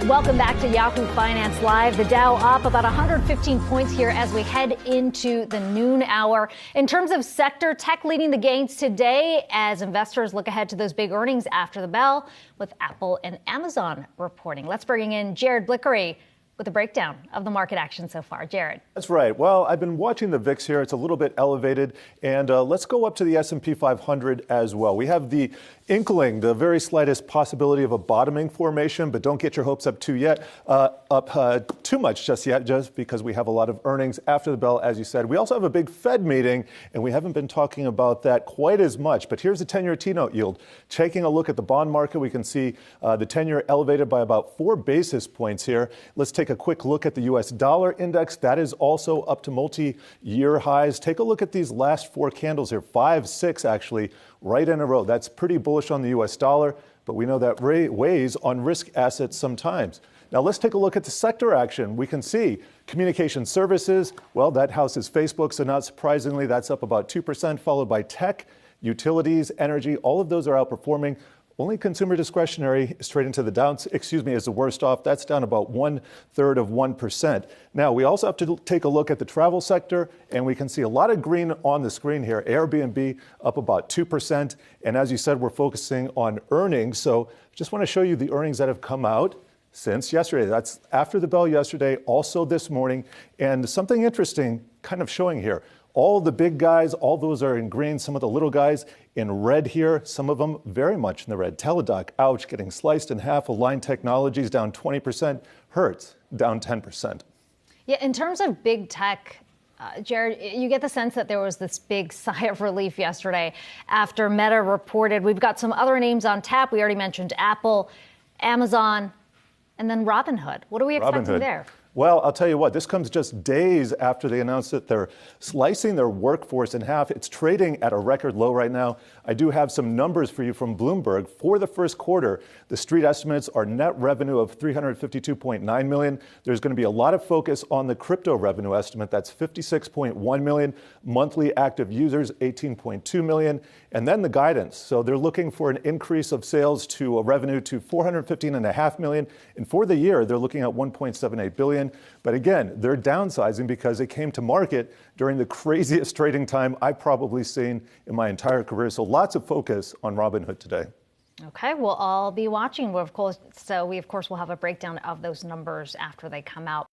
Welcome back to Yahoo Finance Live. The Dow up about 115 points here as we head into the noon hour. In terms of sector, tech leading the gains today as investors look ahead to those big earnings after the bell with Apple and Amazon reporting. Let's bring in Jared Blickery with a breakdown of the market action so far. Jared. That's right. Well, I've been watching the VIX here. It's a little bit elevated. And let's go up to the S&P 500 as well. We have the inkling, the very slightest possibility of a bottoming formation, but don't get your hopes up too much just yet, just because we have a lot of earnings after the bell, as you said. We also have a big Fed meeting, and we haven't been talking about that quite as much. But here's the 10-year T-note yield. Taking a look at the bond market, we can see the 10-year elevated by about 4 basis points here. Let's take a quick look at the U.S. dollar index. That is also up to multi-year highs. Take a look at these last 4 candles here, 5, 6 actually, right in a row. That's pretty bullish on the U.S. dollar, but we know that weighs on risk assets sometimes. Now let's take a look at the sector action. We can see communication services. Well, that houses Facebook, so not surprisingly, that's up about 2%, followed by tech, utilities, energy. All of those are outperforming. Only consumer discretionary is trading to the down, is the worst off. That's down about 1/3 of 1%. Now, we also have to take a look at the travel sector, and we can see a lot of green on the screen here. Airbnb up about 2%. And as you said, we're focusing on earnings. So just want to show you the earnings that have come out since yesterday. That's after the bell yesterday, also this morning. And something interesting kind of showing here. All the big guys, all those are in green. Some of the little guys in red here, some of them very much in the red. Teladoc, ouch, getting sliced in half. Align Technologies down 20%. Hertz down 10%. Yeah, in terms of big tech, Jared, you get the sense that there was this big sigh of relief yesterday after Meta reported. We've got some other names on tap. We already mentioned Apple, Amazon, and then Robinhood. What are we expecting there? Well, I'll tell you what, this comes just days after they announced that they're slicing their workforce in half. It's trading at a record low right now. I do have some numbers for you from Bloomberg. For the first quarter, the street estimates are net revenue of $352.9 million. There's going to be a lot of focus on the crypto revenue estimate. That's $56.1 million. Monthly active users, 18.2 million. And then the guidance. So they're looking for an increase of sales to a revenue to $415.5 million. And for the year, they're looking at $1.78 billion. But again, they're downsizing because they came to market during the craziest trading time I've probably seen in my entire career. So lots of focus on Robinhood today. Okay, we'll all be watching. We of course will have a breakdown of those numbers after they come out.